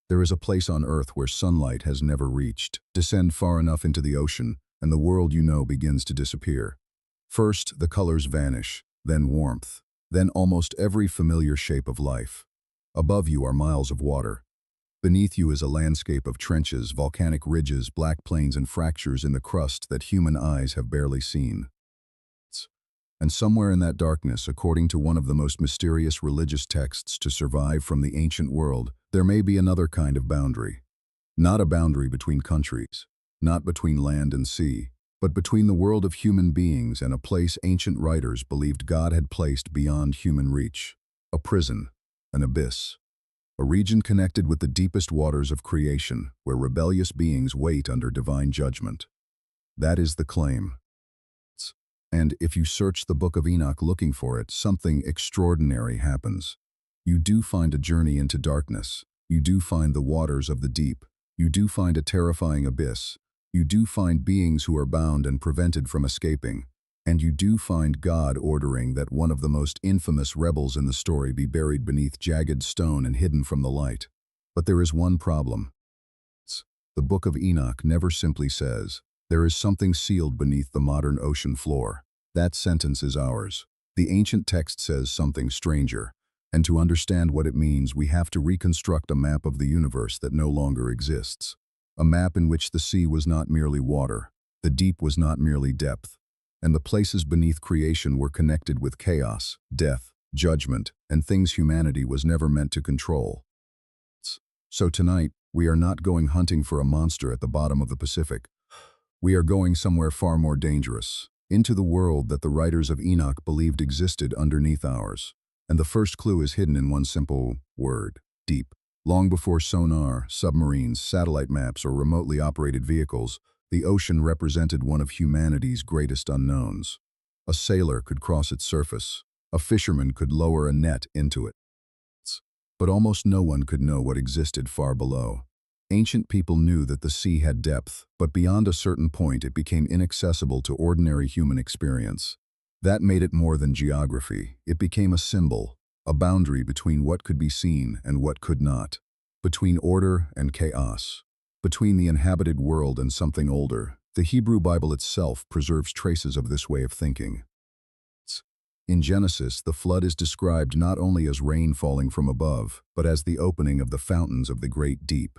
There is a place on Earth where sunlight has never reached. Descend far enough into the ocean, and the world you know begins to disappear. First, the colors vanish, then warmth, then almost every familiar shape of life. Above you are miles of water. Beneath you is a landscape of trenches, volcanic ridges, black plains, and fractures in the crust that human eyes have barely seen. And somewhere in that darkness, according to one of the most mysterious religious texts to survive from the ancient world, there may be another kind of boundary. Not a boundary between countries, not between land and sea, but between the world of human beings and a place ancient writers believed God had placed beyond human reach. A prison, an abyss. A region connected with the deepest waters of creation, where rebellious beings wait under divine judgment. That is the claim. And if you search the Book of Enoch looking for it, something extraordinary happens. You do find a journey into darkness. You do find the waters of the deep. You do find a terrifying abyss. You do find beings who are bound and prevented from escaping. And you do find God ordering that one of the most infamous rebels in the story be buried beneath jagged stone and hidden from the light. But there is one problem. The Book of Enoch never simply says, "There is something sealed beneath the modern ocean floor." That sentence is ours. The ancient text says something stranger, and to understand what it means, we have to reconstruct a map of the universe that no longer exists. A map in which the sea was not merely water, the deep was not merely depth, and the places beneath creation were connected with chaos, death, judgment, and things humanity was never meant to control. So tonight, we are not going hunting for a monster at the bottom of the Pacific. We are going somewhere far more dangerous, into the world that the writers of Enoch believed existed underneath ours. And the first clue is hidden in one simple word: deep. Long before sonar, submarines, satellite maps, or remotely operated vehicles, the ocean represented one of humanity's greatest unknowns. A sailor could cross its surface. A fisherman could lower a net into it. But almost no one could know what existed far below. Ancient people knew that the sea had depth, but beyond a certain point it became inaccessible to ordinary human experience. That made it more than geography. It became a symbol, a boundary between what could be seen and what could not, between order and chaos, between the inhabited world and something older. The Hebrew Bible itself preserves traces of this way of thinking. In Genesis, the flood is described not only as rain falling from above, but as the opening of the fountains of the great deep.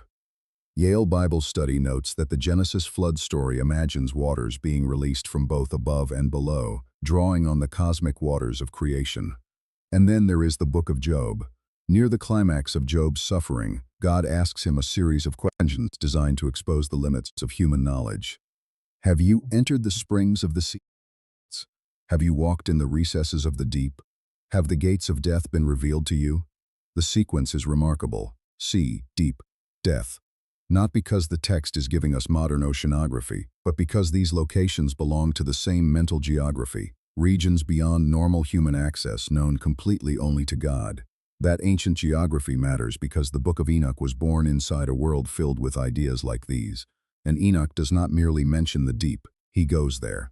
Yale Bible Study notes that the Genesis flood story imagines waters being released from both above and below, drawing on the cosmic waters of creation. And then there is the Book of Job. Near the climax of Job's suffering, God asks him a series of questions designed to expose the limits of human knowledge. Have you entered the springs of the sea? Have you walked in the recesses of the deep? Have the gates of death been revealed to you? The sequence is remarkable. Sea, deep, death. Not because the text is giving us modern oceanography, but because these locations belong to the same mental geography, regions beyond normal human access known completely only to God. That ancient geography matters because the Book of Enoch was born inside a world filled with ideas like these. And Enoch does not merely mention the deep, he goes there.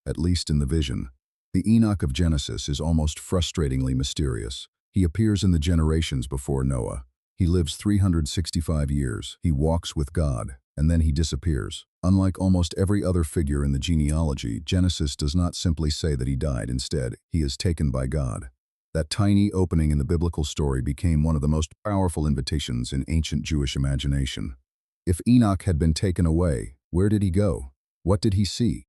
At least in the vision. The Enoch of Genesis is almost frustratingly mysterious. He appears in the generations before Noah. He lives 365 years, he walks with God, and then he disappears. Unlike almost every other figure in the genealogy, Genesis does not simply say that he died. Instead, he is taken by God. That tiny opening in the biblical story became one of the most powerful invitations in ancient Jewish imagination. If Enoch had been taken away, where did he go? What did he see?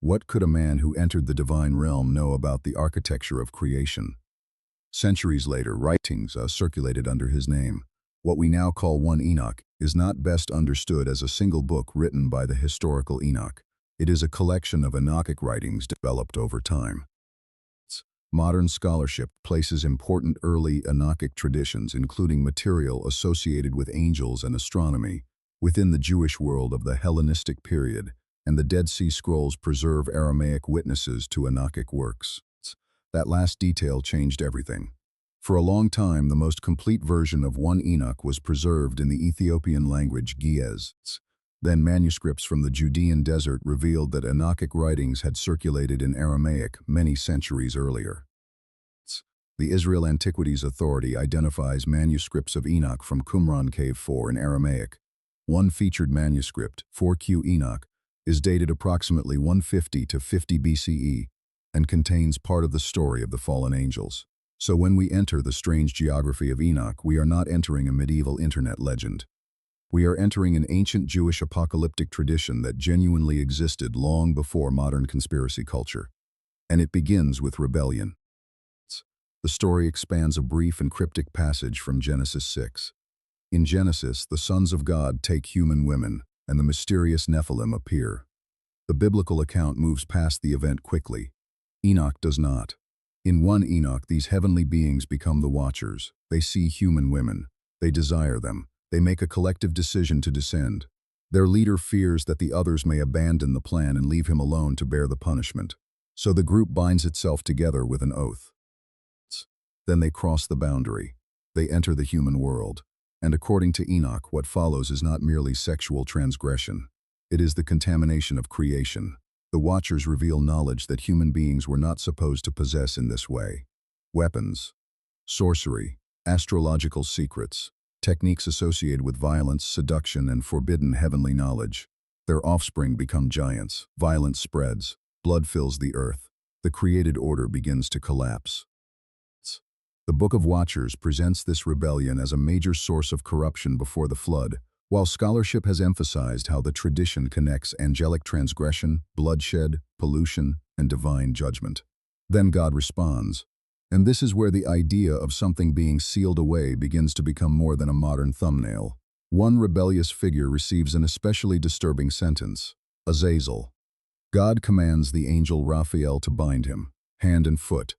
What could a man who entered the divine realm know about the architecture of creation? Centuries later, writings circulated under his name. What we now call 1 Enoch is not best understood as a single book written by the historical Enoch. It is a collection of Enochic writings developed over time. Modern scholarship places important early Enochic traditions, including material associated with angels and astronomy, within the Jewish world of the Hellenistic period, and the Dead Sea Scrolls preserve Aramaic witnesses to Enochic works. That last detail changed everything. For a long time, the most complete version of 1 Enoch was preserved in the Ethiopian language Ge'ez. Then manuscripts from the Judean desert revealed that Enochic writings had circulated in Aramaic many centuries earlier. The Israel Antiquities Authority identifies manuscripts of Enoch from Qumran Cave 4 in Aramaic. One featured manuscript, 4Q Enoch, is dated approximately 150 to 50 BCE and contains part of the story of the fallen angels. So when we enter the strange geography of Enoch, we are not entering a medieval internet legend. We are entering an ancient Jewish apocalyptic tradition that genuinely existed long before modern conspiracy culture. And it begins with rebellion. The story expands a brief and cryptic passage from Genesis 6. In Genesis, the sons of God take human women, and the mysterious Nephilim appear. The biblical account moves past the event quickly. Enoch does not. In 1 Enoch, these heavenly beings become the watchers. They see human women. They desire them. They make a collective decision to descend. Their leader fears that the others may abandon the plan and leave him alone to bear the punishment. So the group binds itself together with an oath. Then they cross the boundary. They enter the human world. And according to Enoch, what follows is not merely sexual transgression. It is the contamination of creation. The Watchers reveal knowledge that human beings were not supposed to possess in this way. Weapons, sorcery, astrological secrets, techniques associated with violence, seduction, and forbidden heavenly knowledge. Their offspring become giants. Violence spreads. Blood fills the earth. The created order begins to collapse. The Book of Watchers presents this rebellion as a major source of corruption before the flood, while scholarship has emphasized how the tradition connects angelic transgression, bloodshed, pollution, and divine judgment. Then God responds. And this is where the idea of something being sealed away begins to become more than a modern thumbnail. One rebellious figure receives an especially disturbing sentence: Azazel. God commands the angel Raphael to bind him, hand and foot.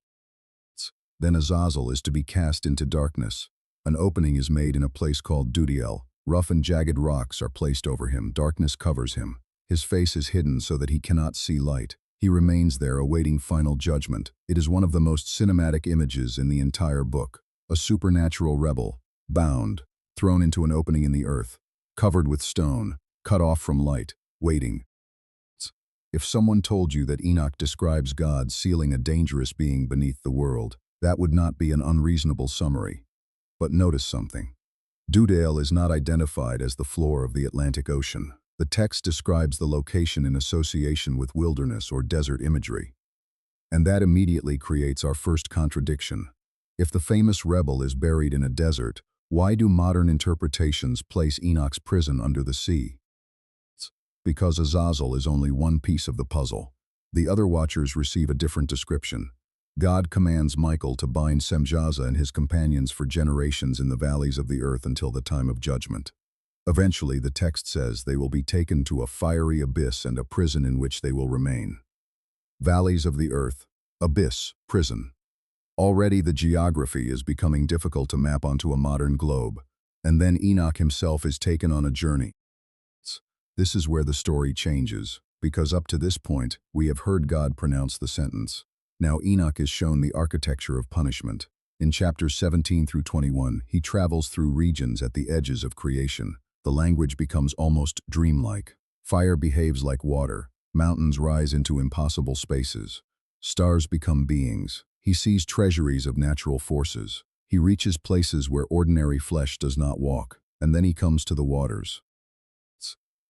Then Azazel is to be cast into darkness. An opening is made in a place called Dudiel. Rough and jagged rocks are placed over him. Darkness covers him. His face is hidden so that he cannot see light. He remains there awaiting final judgment. It is one of the most cinematic images in the entire book. A supernatural rebel, bound, thrown into an opening in the earth, covered with stone, cut off from light, waiting. If someone told you that Enoch describes God sealing a dangerous being beneath the world, that would not be an unreasonable summary. But notice something. Dudiel is not identified as the floor of the Atlantic Ocean. The text describes the location in association with wilderness or desert imagery. And that immediately creates our first contradiction. If the famous rebel is buried in a desert, why do modern interpretations place Enoch's prison under the sea? Because Azazel is only one piece of the puzzle. The other Watchers receive a different description. God commands Michael to bind Semjaza and his companions for generations in the valleys of the earth until the time of judgment. Eventually, the text says they will be taken to a fiery abyss and a prison in which they will remain. Valleys of the earth, abyss, prison. Already the geography is becoming difficult to map onto a modern globe, and then Enoch himself is taken on a journey. This is where the story changes, because up to this point, we have heard God pronounce the sentence. Now Enoch is shown the architecture of punishment. In chapters 17 through 21, he travels through regions at the edges of creation. The language becomes almost dreamlike. Fire behaves like water. Mountains rise into impossible spaces. Stars become beings. He sees treasuries of natural forces. He reaches places where ordinary flesh does not walk. And then he comes to the waters.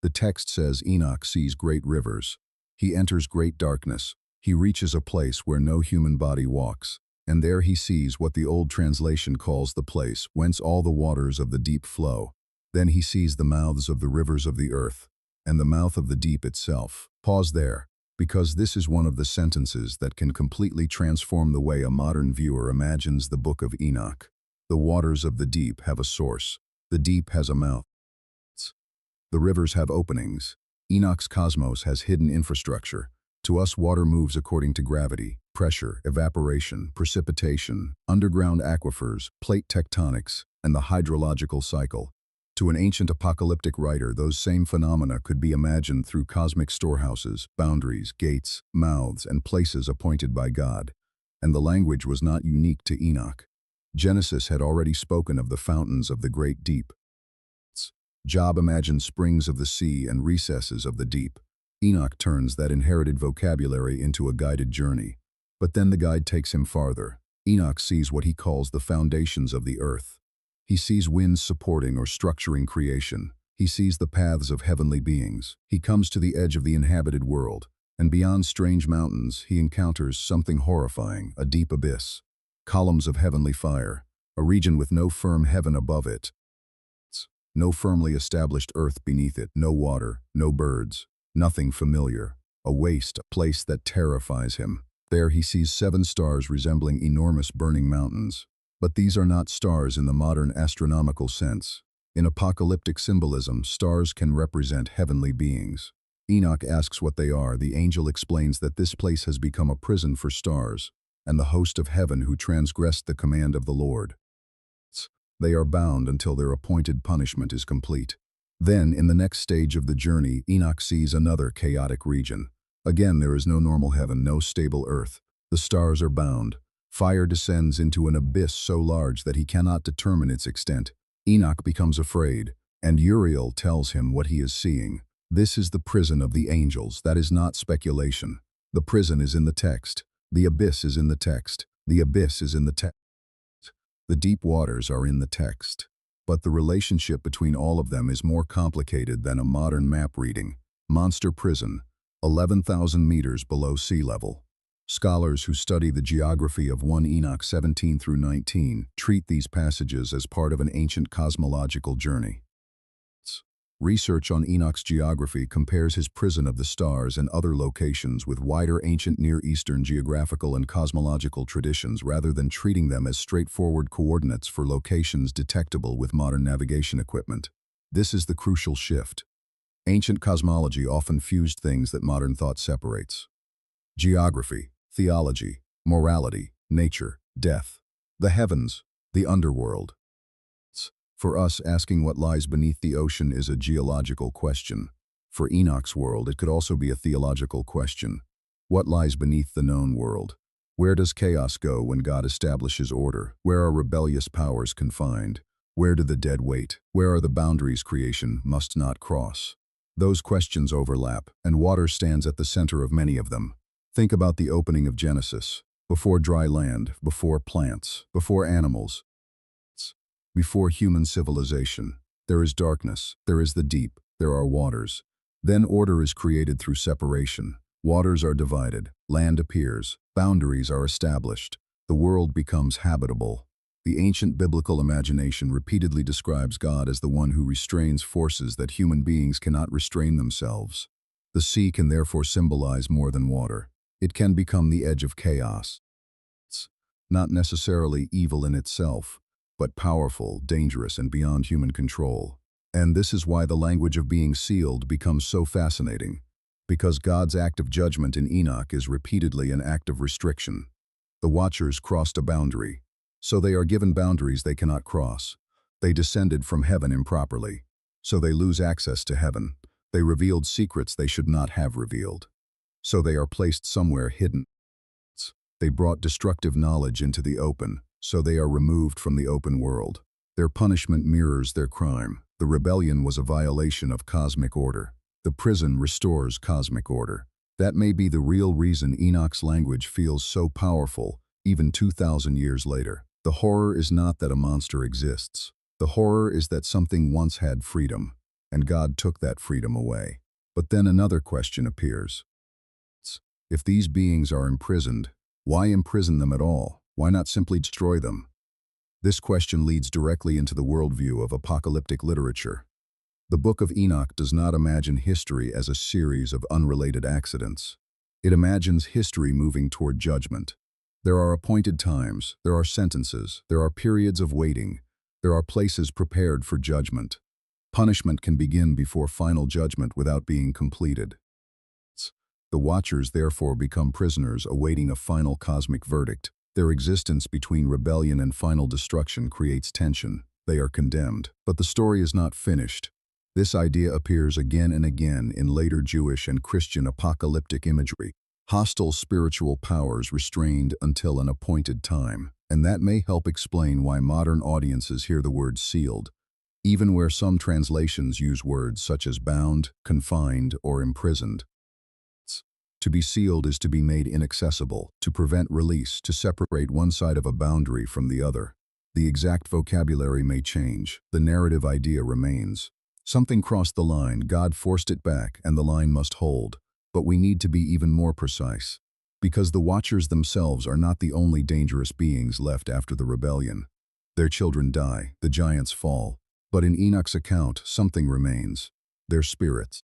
The text says Enoch sees great rivers. He enters great darkness. He reaches a place where no human body walks, and there he sees what the old translation calls the place whence all the waters of the deep flow. Then he sees the mouths of the rivers of the earth, and the mouth of the deep itself. Pause there, because this is one of the sentences that can completely transform the way a modern viewer imagines the Book of Enoch. The waters of the deep have a source. The deep has a mouth. The rivers have openings. Enoch's cosmos has hidden infrastructure. To us, water moves according to gravity, pressure, evaporation, precipitation, underground aquifers, plate tectonics, and the hydrological cycle. To an ancient apocalyptic writer, those same phenomena could be imagined through cosmic storehouses, boundaries, gates, mouths, and places appointed by God. And the language was not unique to Enoch. Genesis had already spoken of the fountains of the great deep. Job imagined springs of the sea and recesses of the deep. Enoch turns that inherited vocabulary into a guided journey. But then the guide takes him farther. Enoch sees what he calls the foundations of the earth. He sees winds supporting or structuring creation. He sees the paths of heavenly beings. He comes to the edge of the inhabited world, and beyond strange mountains he encounters something horrifying, a deep abyss. Columns of heavenly fire, a region with no firm heaven above it. No firmly established earth beneath it, no water, no birds, nothing familiar. A waste, a place that terrifies him. There he sees 7 stars resembling enormous burning mountains. But these are not stars in the modern astronomical sense. In apocalyptic symbolism, stars can represent heavenly beings. Enoch asks what they are. The angel explains that this place has become a prison for stars, and the host of heaven who transgressed the command of the Lord. They are bound until their appointed punishment is complete. Then, in the next stage of the journey, Enoch sees another chaotic region. Again, there is no normal heaven, no stable earth. The stars are bound. Fire descends into an abyss so large that he cannot determine its extent. Enoch becomes afraid, and Uriel tells him what he is seeing. This is the prison of the angels. That is not speculation. The prison is in the text. The abyss is in the text. The abyss is in the text. The deep waters are in the text. But the relationship between all of them is more complicated than a modern map reading. Monster prison, 11,000 meters below sea level. Scholars who study the geography of 1 Enoch 17 through 19 treat these passages as part of an ancient cosmological journey. Research on Enoch's geography compares his prison of the stars and other locations with wider ancient Near Eastern geographical and cosmological traditions rather than treating them as straightforward coordinates for locations detectable with modern navigation equipment. This is the crucial shift. Ancient cosmology often fused things that modern thought separates. Geography, theology, morality, nature, death, the heavens, the underworld. For us, asking what lies beneath the ocean is a geological question. For Enoch's world, it could also be a theological question. What lies beneath the known world? Where does chaos go when God establishes order? Where are rebellious powers confined? Where do the dead wait? Where are the boundaries creation must not cross? Those questions overlap, and water stands at the center of many of them. Think about the opening of Genesis. Before dry land, before plants, before animals, before human civilization. There is darkness, there is the deep, there are waters. Then order is created through separation. Waters are divided, land appears, boundaries are established. The world becomes habitable. The ancient biblical imagination repeatedly describes God as the one who restrains forces that human beings cannot restrain themselves. The sea can therefore symbolize more than water. It can become the edge of chaos. It's not necessarily evil in itself, but powerful, dangerous, and beyond human control. And this is why the language of being sealed becomes so fascinating, because God's act of judgment in Enoch is repeatedly an act of restriction. The Watchers crossed a boundary, so they are given boundaries they cannot cross. They descended from heaven improperly, so they lose access to heaven. They revealed secrets they should not have revealed, so they are placed somewhere hidden. They brought destructive knowledge into the open, so they are removed from the open world. Their punishment mirrors their crime. The rebellion was a violation of cosmic order. The prison restores cosmic order. That may be the real reason Enoch's language feels so powerful, even 2,000 years later. The horror is not that a monster exists. The horror is that something once had freedom, and God took that freedom away. But then another question appears. If these beings are imprisoned, why imprison them at all? Why not simply destroy them? This question leads directly into the worldview of apocalyptic literature. The Book of Enoch does not imagine history as a series of unrelated accidents. It imagines history moving toward judgment. There are appointed times, there are sentences, there are periods of waiting, there are places prepared for judgment. Punishment can begin before final judgment without being completed. The Watchers therefore become prisoners awaiting a final cosmic verdict. Their existence between rebellion and final destruction creates tension. They are condemned. But the story is not finished. This idea appears again and again in later Jewish and Christian apocalyptic imagery. Hostile spiritual powers restrained until an appointed time. And that may help explain why modern audiences hear the word sealed, even where some translations use words such as bound, confined, or imprisoned. To be sealed is to be made inaccessible, to prevent release, to separate one side of a boundary from the other. The exact vocabulary may change, the narrative idea remains. Something crossed the line, God forced it back, and the line must hold. But we need to be even more precise. Because the Watchers themselves are not the only dangerous beings left after the rebellion. Their children die, the giants fall. But in Enoch's account, something remains. Their spirits.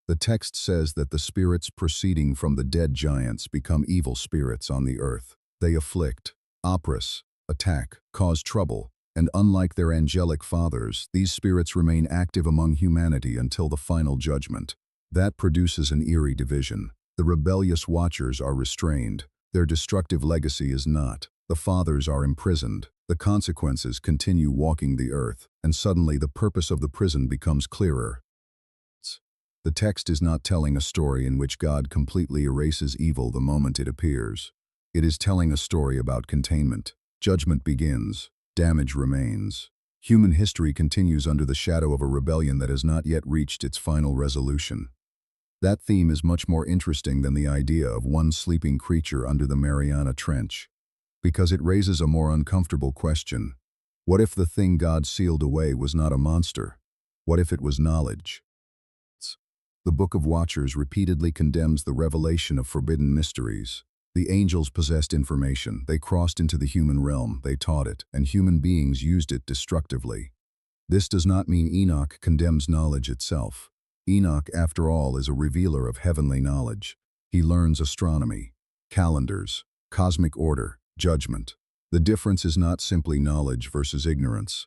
The text says that the spirits proceeding from the dead giants become evil spirits on the earth. They afflict, oppress, attack, cause trouble, and unlike their angelic fathers, these spirits remain active among humanity until the final judgment. That produces an eerie division. The rebellious Watchers are restrained. Their destructive legacy is not. The fathers are imprisoned. The consequences continue walking the earth, and suddenly the purpose of the prison becomes clearer. The text is not telling a story in which God completely erases evil the moment it appears. It is telling a story about containment. Judgment begins. Damage remains. Human history continues under the shadow of a rebellion that has not yet reached its final resolution. That theme is much more interesting than the idea of one sleeping creature under the Mariana Trench, because it raises a more uncomfortable question. What if the thing God sealed away was not a monster? What if it was knowledge? The Book of Watchers repeatedly condemns the revelation of forbidden mysteries. The angels possessed information, they crossed into the human realm, they taught it, and human beings used it destructively. This does not mean Enoch condemns knowledge itself. Enoch, after all, is a revealer of heavenly knowledge. He learns astronomy, calendars, cosmic order, judgment. The difference is not simply knowledge versus ignorance.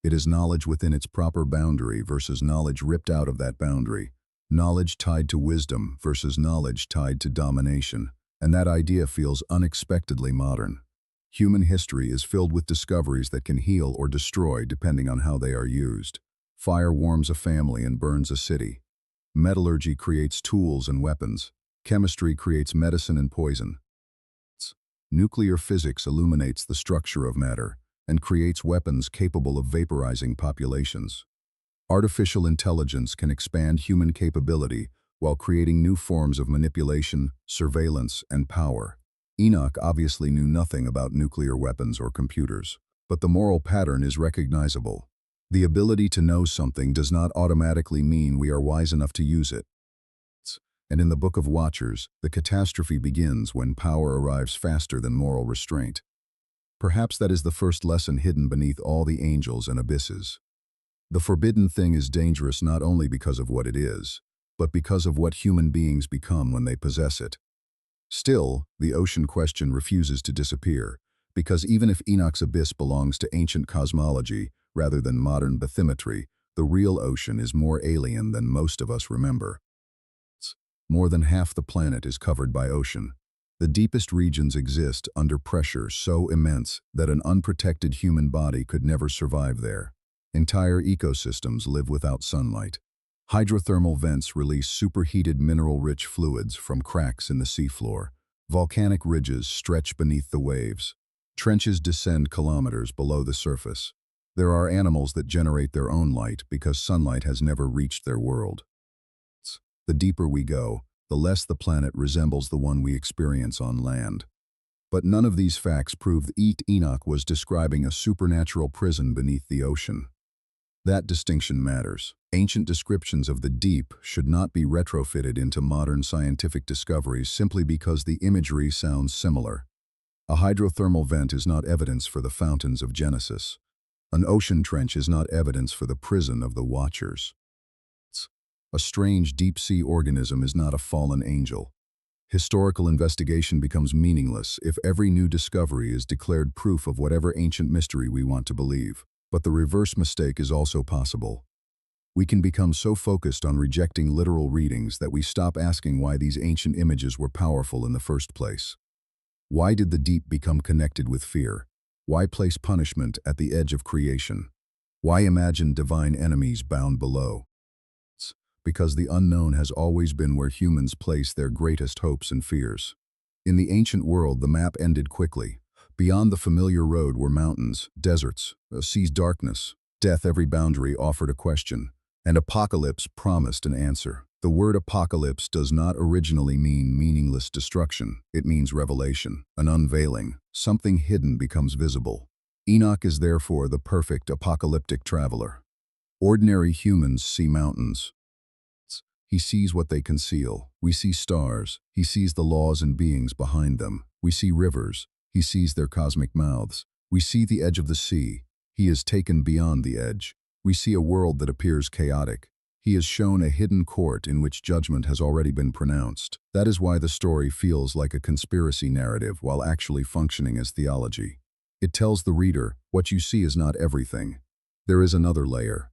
It is knowledge within its proper boundary versus knowledge ripped out of that boundary. Knowledge tied to wisdom versus knowledge tied to domination. And that idea feels unexpectedly modern. Human history is filled with discoveries that can heal or destroy depending on how they are used. Fire warms a family and burns a city. Metallurgy creates tools and weapons. Chemistry creates medicine and poison. Nuclear physics illuminates the structure of matter and creates weapons capable of vaporizing populations. Artificial intelligence can expand human capability while creating new forms of manipulation, surveillance, and power. Enoch obviously knew nothing about nuclear weapons or computers, but the moral pattern is recognizable. The ability to know something does not automatically mean we are wise enough to use it. And in the Book of Watchers, the catastrophe begins when power arrives faster than moral restraint. Perhaps that is the first lesson hidden beneath all the angels and abysses. The forbidden thing is dangerous not only because of what it is, but because of what human beings become when they possess it. Still, the ocean question refuses to disappear, because even if Enoch's abyss belongs to ancient cosmology rather than modern bathymetry, the real ocean is more alien than most of us remember. More than half the planet is covered by ocean. The deepest regions exist under pressure so immense that an unprotected human body could never survive there. Entire ecosystems live without sunlight. Hydrothermal vents release superheated mineral-rich fluids from cracks in the seafloor. Volcanic ridges stretch beneath the waves. Trenches descend kilometers below the surface. There are animals that generate their own light because sunlight has never reached their world. The deeper we go, the less the planet resembles the one we experience on land. But none of these facts prove Enoch was describing a supernatural prison beneath the ocean. That distinction matters. Ancient descriptions of the deep should not be retrofitted into modern scientific discoveries simply because the imagery sounds similar. A hydrothermal vent is not evidence for the fountains of Genesis. An ocean trench is not evidence for the prison of the Watchers. A strange deep-sea organism is not a fallen angel. Historical investigation becomes meaningless if every new discovery is declared proof of whatever ancient mystery we want to believe. But the reverse mistake is also possible. We can become so focused on rejecting literal readings that we stop asking why these ancient images were powerful in the first place. Why did the deep become connected with fear? Why place punishment at the edge of creation? Why imagine divine enemies bound below? Because the unknown has always been where humans place their greatest hopes and fears. In the ancient world, the map ended quickly. Beyond the familiar road were mountains, deserts, a sea's darkness. Death every boundary offered a question, and apocalypse promised an answer. The word apocalypse does not originally mean meaningless destruction. It means revelation, an unveiling. Something hidden becomes visible. Enoch is therefore the perfect apocalyptic traveler. Ordinary humans see mountains. He sees what they conceal. We see stars. He sees the laws and beings behind them. We see rivers. He sees their cosmic mouths. We see the edge of the sea. He is taken beyond the edge. We see a world that appears chaotic. He is shown a hidden court in which judgment has already been pronounced. That is why the story feels like a conspiracy narrative while actually functioning as theology. It tells the reader, what you see is not everything. There is another layer.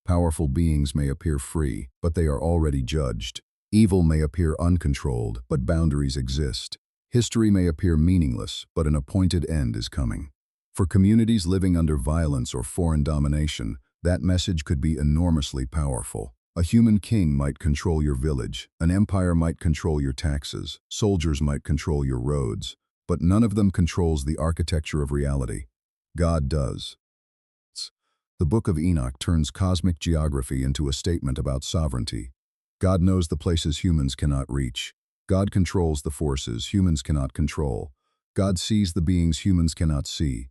Powerful beings may appear free, but they are already judged. Evil may appear uncontrolled, but boundaries exist. History may appear meaningless, but an appointed end is coming. For communities living under violence or foreign domination, that message could be enormously powerful. A human king might control your village, an empire might control your taxes, soldiers might control your roads, but none of them controls the architecture of reality. God does. The Book of Enoch turns cosmic geography into a statement about sovereignty. God knows the places humans cannot reach. God controls the forces humans cannot control. God sees the beings humans cannot see.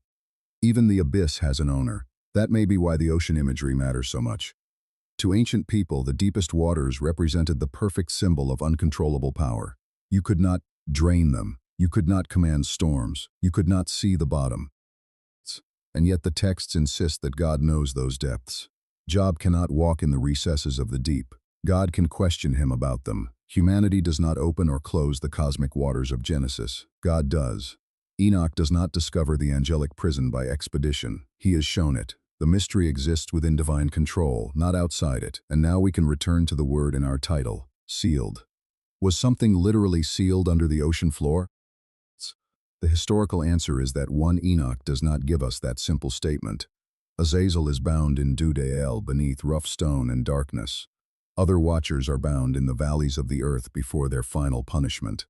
Even the abyss has an owner. That may be why the ocean imagery matters so much. To ancient people, the deepest waters represented the perfect symbol of uncontrollable power. You could not drain them. You could not command storms. You could not see the bottom. And yet the texts insist that God knows those depths. Job cannot walk in the recesses of the deep. God can question him about them. Humanity does not open or close the cosmic waters of Genesis. God does. Enoch does not discover the angelic prison by expedition. He has shown it. The mystery exists within divine control, not outside it. And now we can return to the word in our title, sealed. Was something literally sealed under the ocean floor? The historical answer is that 1 Enoch does not give us that simple statement. Azazel is bound in Dudael beneath rough stone and darkness. Other watchers are bound in the valleys of the earth before their final punishment.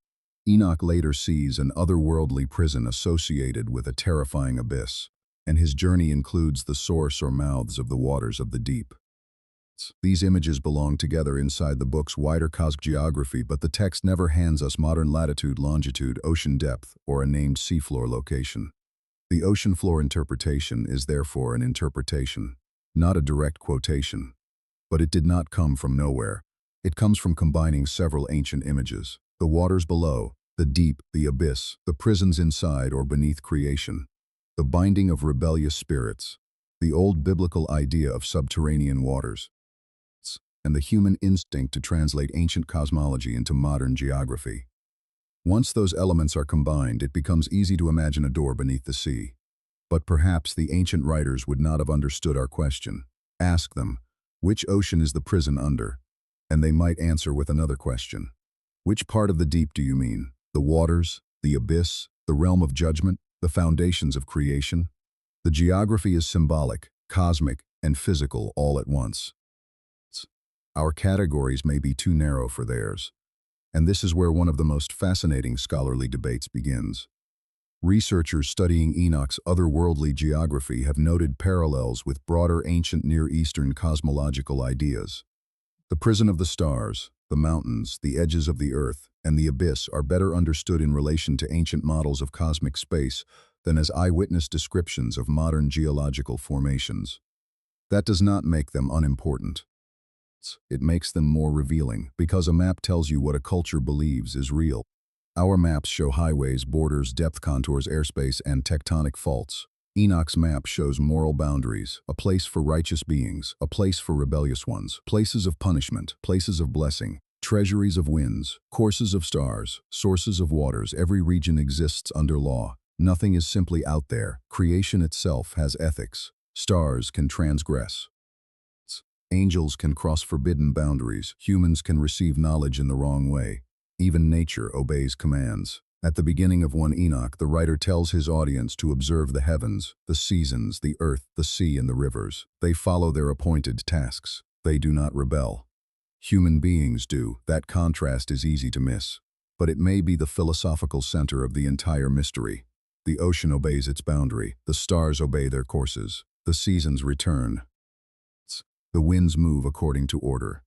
Enoch later sees an otherworldly prison associated with a terrifying abyss, and his journey includes the source or mouths of the waters of the deep. These images belong together inside the book's wider cosmic geography, but the text never hands us modern latitude, longitude, ocean depth, or a named seafloor location. The ocean floor interpretation is therefore an interpretation, not a direct quotation. But it did not come from nowhere. It comes from combining several ancient images: the waters below, the deep, the abyss, the prisons inside or beneath creation, the binding of rebellious spirits, the old biblical idea of subterranean waters, and the human instinct to translate ancient cosmology into modern geography. Once those elements are combined, it becomes easy to imagine a door beneath the sea. But perhaps the ancient writers would not have understood our question. Ask them, which ocean is the prison under? And they might answer with another question. Which part of the deep do you mean? The waters, the abyss, the realm of judgment, the foundations of creation? The geography is symbolic, cosmic, and physical all at once. Our categories may be too narrow for theirs. And this is where one of the most fascinating scholarly debates begins. Researchers studying Enoch's otherworldly geography have noted parallels with broader ancient Near Eastern cosmological ideas. The prison of the stars, the mountains, the edges of the earth, and the abyss are better understood in relation to ancient models of cosmic space than as eyewitness descriptions of modern geological formations. That does not make them unimportant. It makes them more revealing, because a map tells you what a culture believes is real. Our maps show highways, borders, depth contours, airspace, and tectonic faults. Enoch's map shows moral boundaries, a place for righteous beings, a place for rebellious ones, places of punishment, places of blessing, treasuries of winds, courses of stars, sources of waters. Every region exists under law. Nothing is simply out there. Creation itself has ethics. Stars can transgress. Angels can cross forbidden boundaries. Humans can receive knowledge in the wrong way. Even nature obeys commands. At the beginning of 1 Enoch, the writer tells his audience to observe the heavens, the seasons, the earth, the sea, and the rivers. They follow their appointed tasks. They do not rebel. Human beings do. That contrast is easy to miss. But it may be the philosophical center of the entire mystery. The ocean obeys its boundary. The stars obey their courses. The seasons return. The winds move according to order.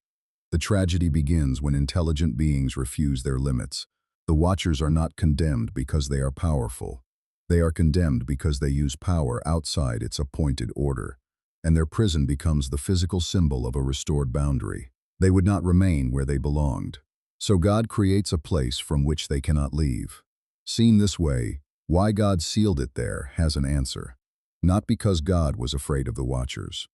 The tragedy begins when intelligent beings refuse their limits. The Watchers are not condemned because they are powerful. They are condemned because they use power outside its appointed order, and their prison becomes the physical symbol of a restored boundary. They would not remain where they belonged. So God creates a place from which they cannot leave. Seen this way, why God sealed it there has an answer. Not because God was afraid of the Watchers.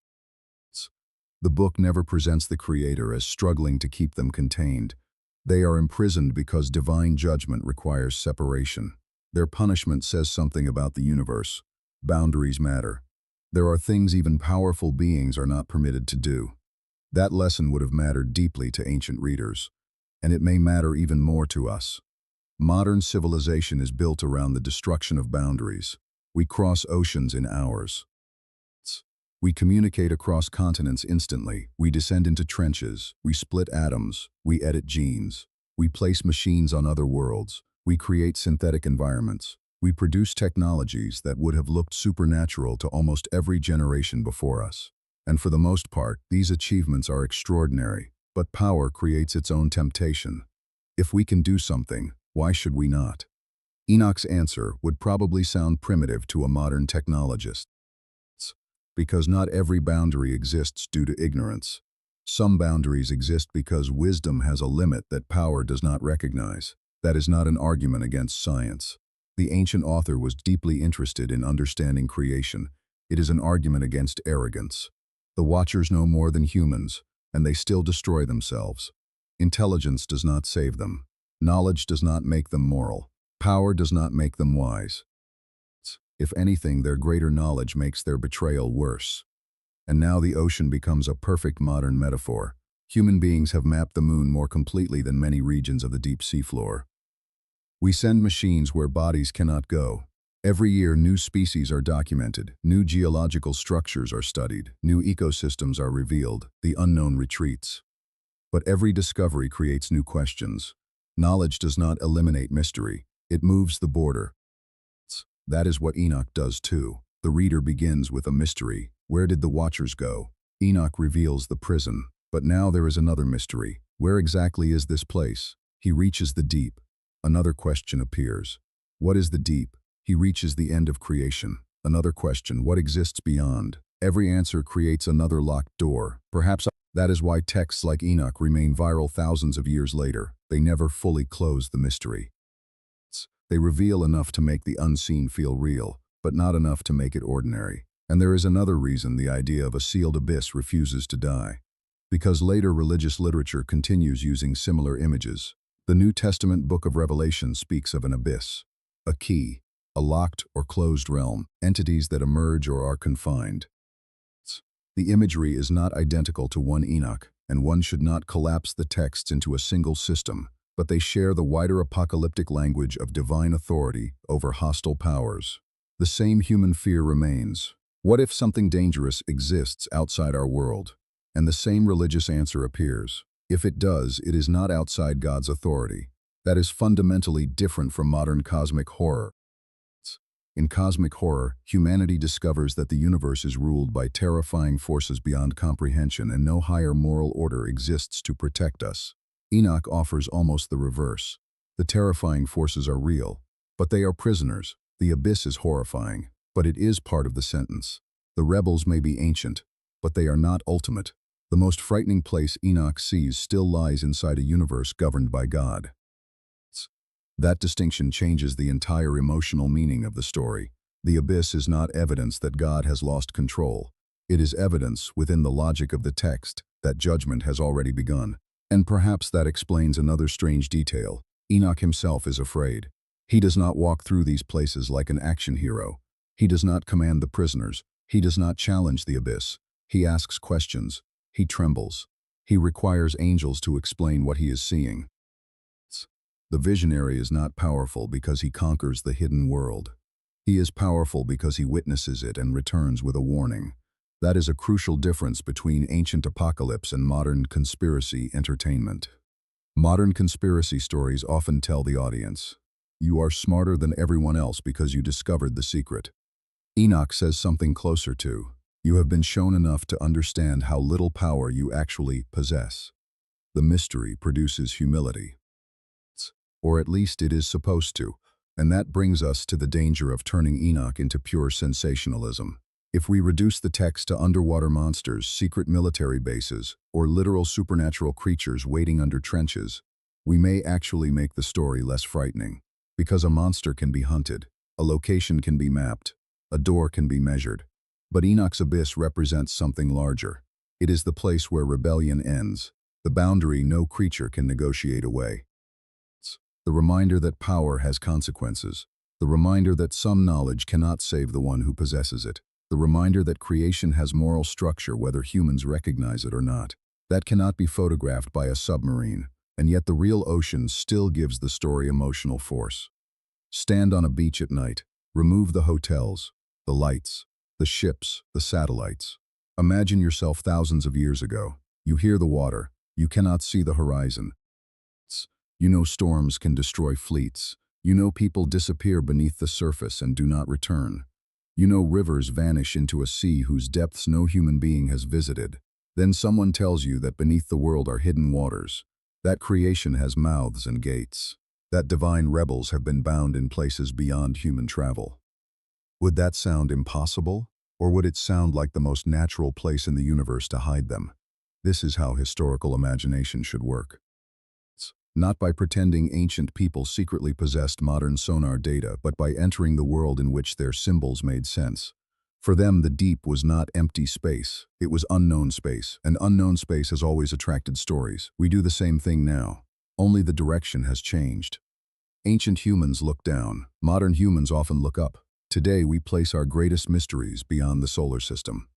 The book never presents the Creator as struggling to keep them contained. They are imprisoned because divine judgment requires separation. Their punishment says something about the universe. Boundaries matter. There are things even powerful beings are not permitted to do. That lesson would have mattered deeply to ancient readers, and it may matter even more to us. Modern civilization is built around the destruction of boundaries. We cross oceans in hours. We communicate across continents instantly. We descend into trenches. We split atoms. We edit genes. We place machines on other worlds. We create synthetic environments. We produce technologies that would have looked supernatural to almost every generation before us. And for the most part, these achievements are extraordinary. But power creates its own temptation. If we can do something, why should we not? Enoch's answer would probably sound primitive to a modern technologist. Because not every boundary exists due to ignorance. Some boundaries exist because wisdom has a limit that power does not recognize. That is not an argument against science. The ancient author was deeply interested in understanding creation. It is an argument against arrogance. The Watchers know more than humans, and they still destroy themselves. Intelligence does not save them. Knowledge does not make them moral. Power does not make them wise. If anything, their greater knowledge makes their betrayal worse. And now the ocean becomes a perfect modern metaphor. Human beings have mapped the moon more completely than many regions of the deep seafloor. We send machines where bodies cannot go. Every year, new species are documented, new geological structures are studied, new ecosystems are revealed, the unknown retreats. But every discovery creates new questions. Knowledge does not eliminate mystery, it moves the border. That is what Enoch does too. The reader begins with a mystery. Where did the Watchers go? Enoch reveals the prison. But now there is another mystery. Where exactly is this place? He reaches the deep. Another question appears. What is the deep? He reaches the end of creation. Another question. What exists beyond? Every answer creates another locked door. Perhaps that is why texts like Enoch remain viral thousands of years later. They never fully close the mystery. They reveal enough to make the unseen feel real, but not enough to make it ordinary. And there is another reason the idea of a sealed abyss refuses to die. Because later religious literature continues using similar images. The New Testament Book of Revelation speaks of an abyss, a key, a locked or closed realm, entities that emerge or are confined. The imagery is not identical to 1 Enoch, and one should not collapse the texts into a single system, but they share the wider apocalyptic language of divine authority over hostile powers. The same human fear remains. What if something dangerous exists outside our world? And the same religious answer appears. If it does, it is not outside God's authority. That is fundamentally different from modern cosmic horror. In cosmic horror, humanity discovers that the universe is ruled by terrifying forces beyond comprehension and no higher moral order exists to protect us. Enoch offers almost the reverse. The terrifying forces are real, but they are prisoners. The abyss is horrifying, but it is part of the sentence. The rebels may be ancient, but they are not ultimate. The most frightening place Enoch sees still lies inside a universe governed by God. That distinction changes the entire emotional meaning of the story. The abyss is not evidence that God has lost control. It is evidence, within the logic of the text, that judgment has already begun. And perhaps that explains another strange detail. Enoch himself is afraid. He does not walk through these places like an action hero. He does not command the prisoners. He does not challenge the abyss. He asks questions. He trembles. He requires angels to explain what he is seeing. The visionary is not powerful because he conquers the hidden world. He is powerful because he witnesses it and returns with a warning. That is a crucial difference between ancient apocalypse and modern conspiracy entertainment. Modern conspiracy stories often tell the audience, "You are smarter than everyone else because you discovered the secret." Enoch says something closer to, "You have been shown enough to understand how little power you actually possess." The mystery produces humility. Or at least it is supposed to. And that brings us to the danger of turning Enoch into pure sensationalism. If we reduce the text to underwater monsters, secret military bases, or literal supernatural creatures waiting under trenches, we may actually make the story less frightening. Because a monster can be hunted, a location can be mapped, a door can be measured. But Enoch's abyss represents something larger. It is the place where rebellion ends, the boundary no creature can negotiate away. The reminder that power has consequences, the reminder that some knowledge cannot save the one who possesses it, the reminder that creation has moral structure whether humans recognize it or not. That cannot be photographed by a submarine, and yet the real ocean still gives the story emotional force. Stand on a beach at night, remove the hotels, the lights, the ships, the satellites. Imagine yourself thousands of years ago. You hear the water, you cannot see the horizon. You know storms can destroy fleets. You know people disappear beneath the surface and do not return. You know rivers vanish into a sea whose depths no human being has visited. Then someone tells you that beneath the world are hidden waters. That creation has mouths and gates. That divine rebels have been bound in places beyond human travel. Would that sound impossible? Or would it sound like the most natural place in the universe to hide them? This is how historical imagination should work. Not by pretending ancient people secretly possessed modern sonar data, but by entering the world in which their symbols made sense. For them, the deep was not empty space, it was unknown space, and unknown space has always attracted stories. We do the same thing now, only the direction has changed. Ancient humans look down, modern humans often look up. Today we place our greatest mysteries beyond the solar system.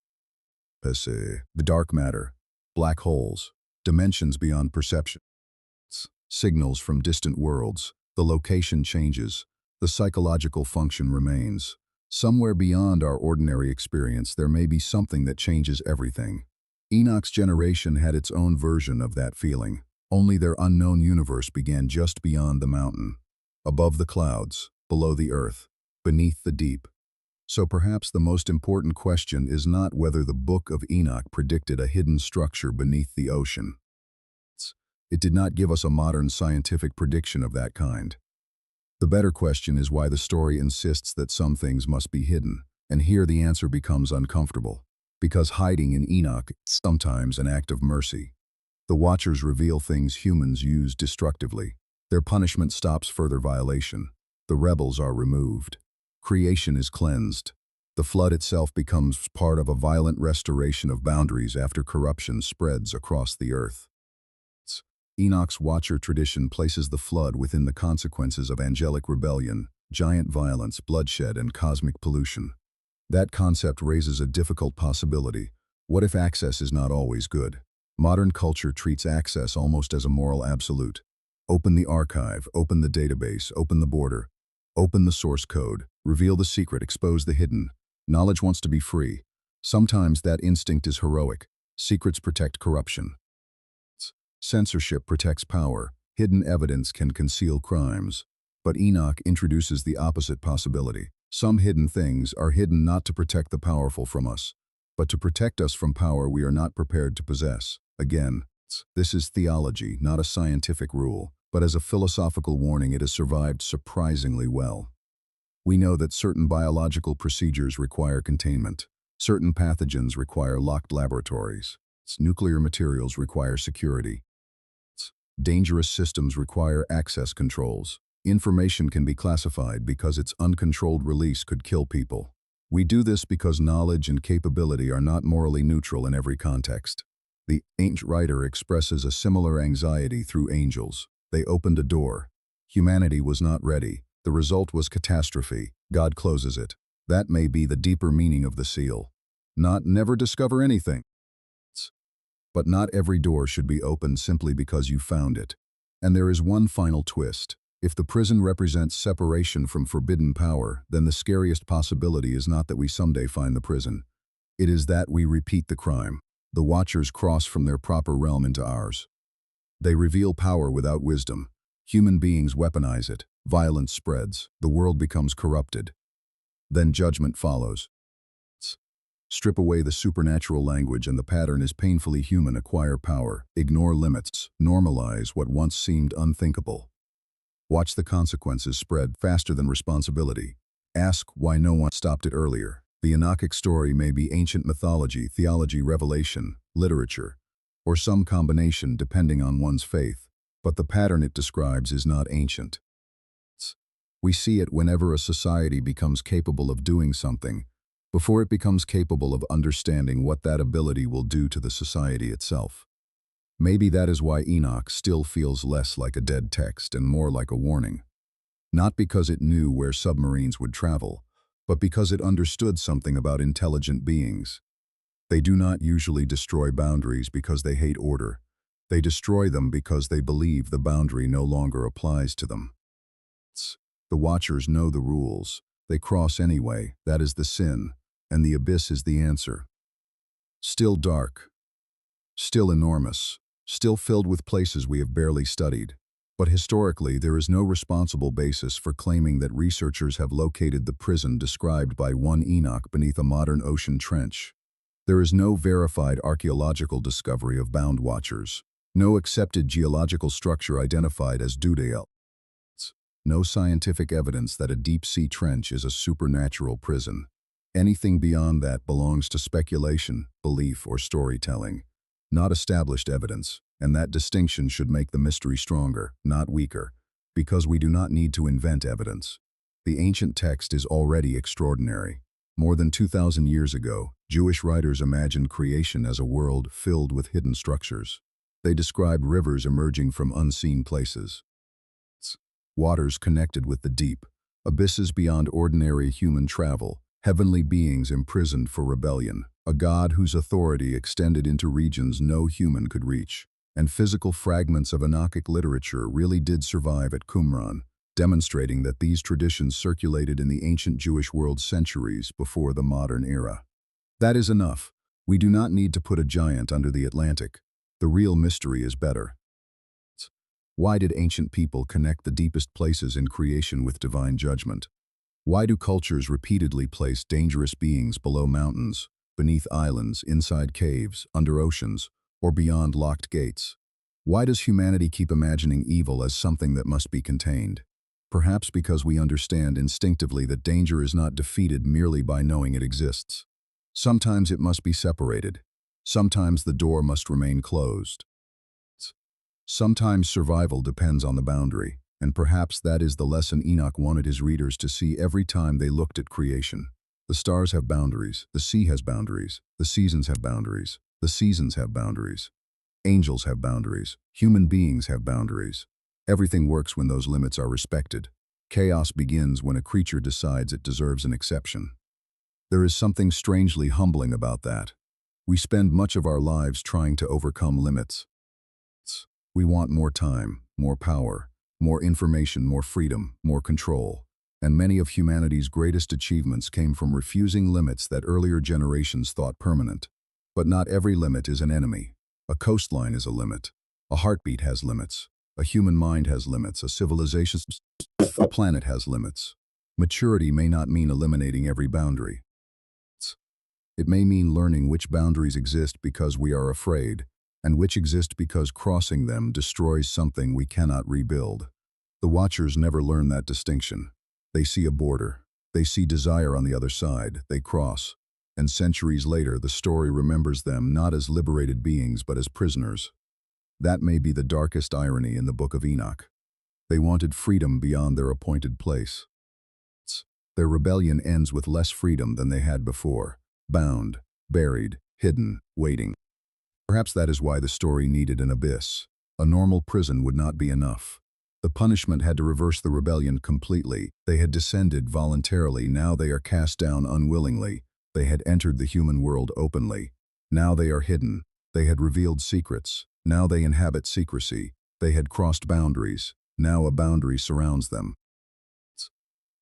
The dark matter, black holes, dimensions beyond perception. Signals from distant worlds, the location changes, the psychological function remains. Somewhere beyond our ordinary experience there may be something that changes everything. Enoch's generation had its own version of that feeling, only their unknown universe began just beyond the mountain, above the clouds, below the earth, beneath the deep. So perhaps the most important question is not whether the Book of Enoch predicted a hidden structure beneath the ocean. It did not give us a modern scientific prediction of that kind. The better question is why the story insists that some things must be hidden, and here the answer becomes uncomfortable. Because hiding in Enoch is sometimes an act of mercy. The Watchers reveal things humans use destructively. Their punishment stops further violation. The rebels are removed. Creation is cleansed. The flood itself becomes part of a violent restoration of boundaries after corruption spreads across the earth. Enoch's Watcher tradition places the flood within the consequences of angelic rebellion, giant violence, bloodshed, and cosmic pollution. That concept raises a difficult possibility. What if access is not always good? Modern culture treats access almost as a moral absolute. Open the archive, open the database, open the border, open the source code, reveal the secret, expose the hidden. Knowledge wants to be free. Sometimes that instinct is heroic. Secrets protect corruption. Censorship protects power. Hidden evidence can conceal crimes. But Enoch introduces the opposite possibility. Some hidden things are hidden not to protect the powerful from us, but to protect us from power we are not prepared to possess. Again, this is theology, not a scientific rule, but as a philosophical warning it has survived surprisingly well. We know that certain biological procedures require containment. Certain pathogens require locked laboratories. Nuclear materials require security. Dangerous systems require access controls. Information can be classified because its uncontrolled release could kill people. We do this because knowledge and capability are not morally neutral in every context. The ancient writer expresses a similar anxiety through angels. They opened a door. Humanity was not ready. The result was catastrophe. God closes it. That may be the deeper meaning of the seal. Not never discover anything. But not every door should be opened simply because you found it. And there is one final twist. If the prison represents separation from forbidden power, then the scariest possibility is not that we someday find the prison. It is that we repeat the crime. The Watchers cross from their proper realm into ours. They reveal power without wisdom. Human beings weaponize it. Violence spreads. The world becomes corrupted. Then judgment follows. Strip away the supernatural language and the pattern is painfully human. Acquire power, ignore limits, normalize what once seemed unthinkable. Watch the consequences spread faster than responsibility. Ask why no one stopped it earlier. The Enochic story may be ancient mythology, theology, revelation, literature, or some combination depending on one's faith, but the pattern it describes is not ancient. We see it whenever a society becomes capable of doing something, before it becomes capable of understanding what that ability will do to the society itself. Maybe that is why Enoch still feels less like a dead text and more like a warning. Not because it knew where submarines would travel, but because it understood something about intelligent beings. They do not usually destroy boundaries because they hate order. They destroy them because they believe the boundary no longer applies to them. The Watchers know the rules. They cross anyway. That is the sin, and the abyss is the answer. Still dark, still enormous, still filled with places we have barely studied. But historically, there is no responsible basis for claiming that researchers have located the prison described by one Enoch beneath a modern ocean trench. There is no verified archaeological discovery of bound Watchers, no accepted geological structure identified as Dudale, no scientific evidence that a deep-sea trench is a supernatural prison. Anything beyond that belongs to speculation, belief, or storytelling, not established evidence, and that distinction should make the mystery stronger, not weaker, because we do not need to invent evidence. The ancient text is already extraordinary. More than 2,000 years ago, Jewish writers imagined creation as a world filled with hidden structures. They described rivers emerging from unseen places, waters connected with the deep, abysses beyond ordinary human travel, heavenly beings imprisoned for rebellion, a God whose authority extended into regions no human could reach, and physical fragments of Enochic literature really did survive at Qumran, demonstrating that these traditions circulated in the ancient Jewish world centuries before the modern era. That is enough. We do not need to put a giant under the Atlantic. The real mystery is better. Why did ancient people connect the deepest places in creation with divine judgment? Why do cultures repeatedly place dangerous beings below mountains, beneath islands, inside caves, under oceans, or beyond locked gates? Why does humanity keep imagining evil as something that must be contained? Perhaps because we understand instinctively that danger is not defeated merely by knowing it exists. Sometimes it must be separated. Sometimes the door must remain closed. Sometimes survival depends on the boundary, and perhaps that is the lesson Enoch wanted his readers to see every time they looked at creation. The stars have boundaries, the sea has boundaries, the seasons have boundaries, the seasons have boundaries. Angels have boundaries, human beings have boundaries. Everything works when those limits are respected. Chaos begins when a creature decides it deserves an exception. There is something strangely humbling about that. We spend much of our lives trying to overcome limits. We want more time, more power, more information, more freedom, more control. And many of humanity's greatest achievements came from refusing limits that earlier generations thought permanent. But not every limit is an enemy. A coastline is a limit. A heartbeat has limits. A human mind has limits. A planet has limits. Maturity may not mean eliminating every boundary. It may mean learning which boundaries exist because we are afraid, and which exist because crossing them destroys something we cannot rebuild. The Watchers never learn that distinction. They see a border. They see desire on the other side. They cross. And centuries later, the story remembers them not as liberated beings but as prisoners. That may be the darkest irony in the Book of Enoch. They wanted freedom beyond their appointed place. Their rebellion ends with less freedom than they had before. Bound, buried, hidden, waiting. Perhaps that is why the story needed an abyss. A normal prison would not be enough. The punishment had to reverse the rebellion completely. They had descended voluntarily, now they are cast down unwillingly. They had entered the human world openly. Now they are hidden. They had revealed secrets. Now they inhabit secrecy. They had crossed boundaries. Now a boundary surrounds them.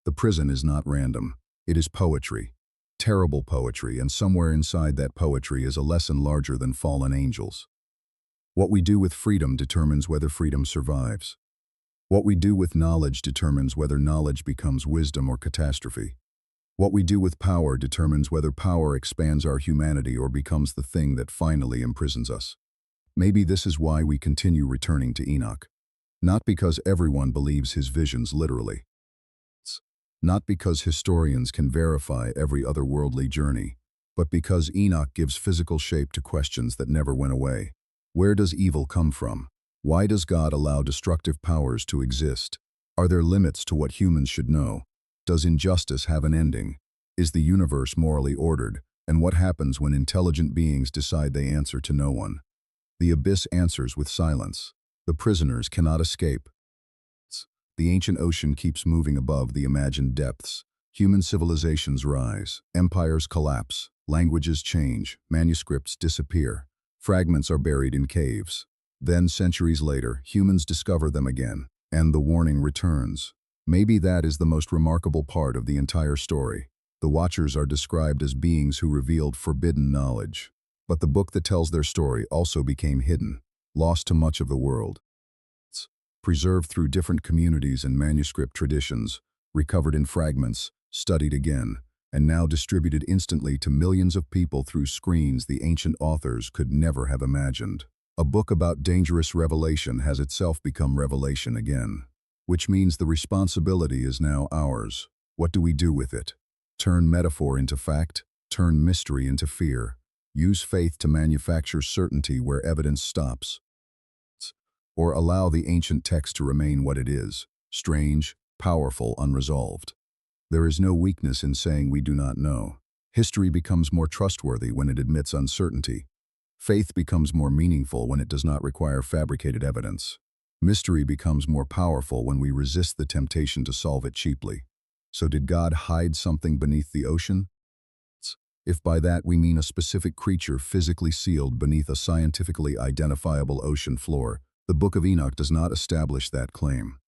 The prison is not random. It is poetry. Terrible poetry, and somewhere inside that poetry is a lesson larger than fallen angels. What we do with freedom determines whether freedom survives. What we do with knowledge determines whether knowledge becomes wisdom or catastrophe. What we do with power determines whether power expands our humanity or becomes the thing that finally imprisons us. Maybe this is why we continue returning to Enoch. Not because everyone believes his visions literally. Not because historians can verify every otherworldly journey, but because Enoch gives physical shape to questions that never went away. Where does evil come from? Why does God allow destructive powers to exist? Are there limits to what humans should know? Does injustice have an ending? Is the universe morally ordered? And what happens when intelligent beings decide they answer to no one? The abyss answers with silence. The prisoners cannot escape. The ancient ocean keeps moving above the imagined depths. Human civilizations rise, empires collapse, languages change, manuscripts disappear, fragments are buried in caves. Then, centuries later, humans discover them again, and the warning returns. Maybe that is the most remarkable part of the entire story. The Watchers are described as beings who revealed forbidden knowledge. But the book that tells their story also became hidden, lost to much of the world. Preserved through different communities and manuscript traditions, recovered in fragments, studied again, and now distributed instantly to millions of people through screens the ancient authors could never have imagined. A book about dangerous revelation has itself become revelation again, which means the responsibility is now ours. What do we do with it? Turn metaphor into fact, turn mystery into fear, use faith to manufacture certainty where evidence stops, or allow the ancient text to remain what it is, strange, powerful, unresolved. There is no weakness in saying we do not know. History becomes more trustworthy when it admits uncertainty. Faith becomes more meaningful when it does not require fabricated evidence. Mystery becomes more powerful when we resist the temptation to solve it cheaply. So did God hide something beneath the ocean? If by that we mean a specific creature physically sealed beneath a scientifically identifiable ocean floor, the Book of Enoch does not establish that claim.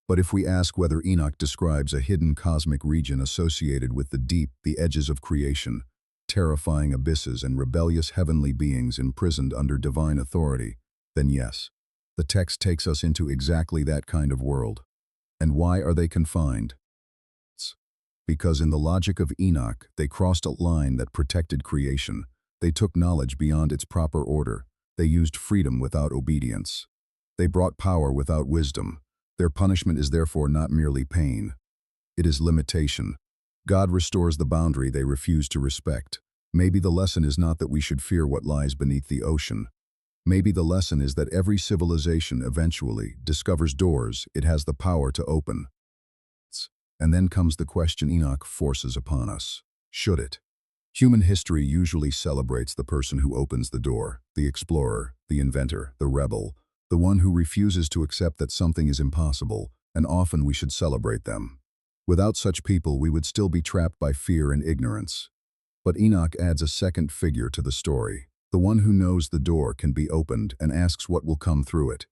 But if we ask whether Enoch describes a hidden cosmic region associated with the deep, the edges of creation, terrifying abysses and rebellious heavenly beings imprisoned under divine authority, then yes, the text takes us into exactly that kind of world. And why are they confined? Because in the logic of Enoch, they crossed a line that protected creation. They took knowledge beyond its proper order. They used freedom without obedience. They brought power without wisdom. Their punishment is therefore not merely pain. It is limitation. God restores the boundary they refuse to respect. Maybe the lesson is not that we should fear what lies beneath the ocean. Maybe the lesson is that every civilization eventually discovers doors it has the power to open. And then comes the question Enoch forces upon us. Should it? Human history usually celebrates the person who opens the door, the explorer, the inventor, the rebel, the one who refuses to accept that something is impossible, and often we should celebrate them. Without such people, we would still be trapped by fear and ignorance. But Enoch adds a second figure to the story, the one who knows the door can be opened and asks what will come through it.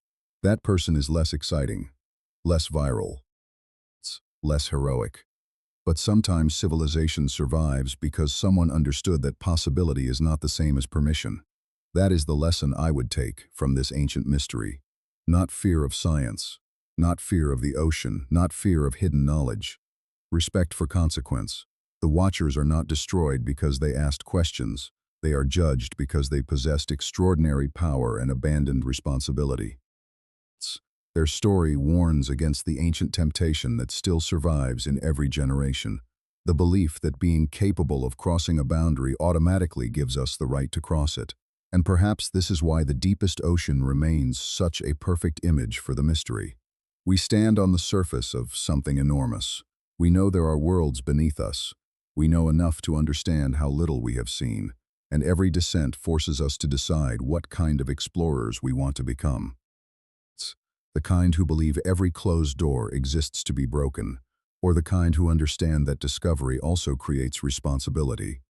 That person is less exciting, less viral, less heroic. But sometimes civilization survives because someone understood that possibility is not the same as permission. That is the lesson I would take from this ancient mystery. Not fear of science, not fear of the ocean, not fear of hidden knowledge. Respect for consequence. The Watchers are not destroyed because they asked questions. They are judged because they possessed extraordinary power and abandoned responsibility. Their story warns against the ancient temptation that still survives in every generation. The belief that being capable of crossing a boundary automatically gives us the right to cross it. And perhaps this is why the deepest ocean remains such a perfect image for the mystery. We stand on the surface of something enormous. We know there are worlds beneath us. We know enough to understand how little we have seen. And every descent forces us to decide what kind of explorers we want to become. The kind who believe every closed door exists to be broken, or the kind who understand that discovery also creates responsibility.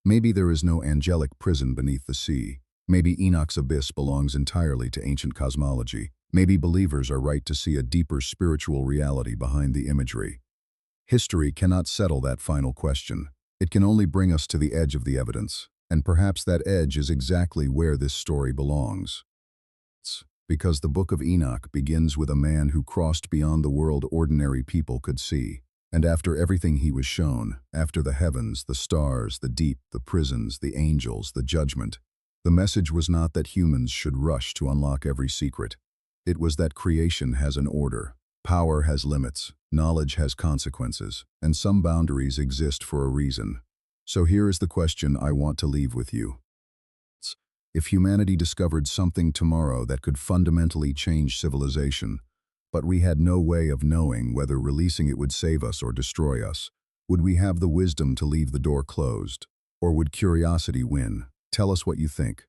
Maybe there is no angelic prison beneath the sea. Maybe Enoch's abyss belongs entirely to ancient cosmology. Maybe believers are right to see a deeper spiritual reality behind the imagery. History cannot settle that final question. It can only bring us to the edge of the evidence, and perhaps that edge is exactly where this story belongs. Because the Book of Enoch begins with a man who crossed beyond the world ordinary people could see. And after everything he was shown, after the heavens, the stars, the deep, the prisons, the angels, the judgment, the message was not that humans should rush to unlock every secret. It was that creation has an order. Power has limits, knowledge has consequences, and some boundaries exist for a reason. So here is the question I want to leave with you. If humanity discovered something tomorrow that could fundamentally change civilization, but we had no way of knowing whether releasing it would save us or destroy us, would we have the wisdom to leave the door closed? Or would curiosity win? Tell us what you think.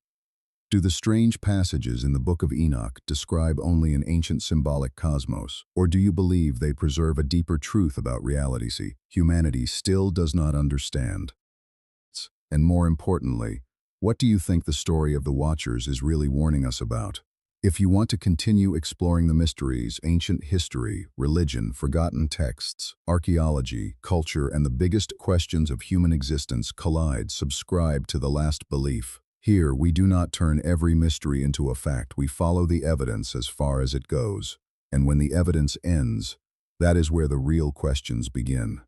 Do the strange passages in the Book of Enoch describe only an ancient symbolic cosmos, or do you believe they preserve a deeper truth about reality humanity still does not understand? And more importantly, what do you think the story of the Watchers is really warning us about? If you want to continue exploring the mysteries, ancient history, religion, forgotten texts, archaeology, culture, and the biggest questions of human existence collide, subscribe to The Last Belief. Here, we do not turn every mystery into a fact. We follow the evidence as far as it goes. And when the evidence ends, that is where the real questions begin.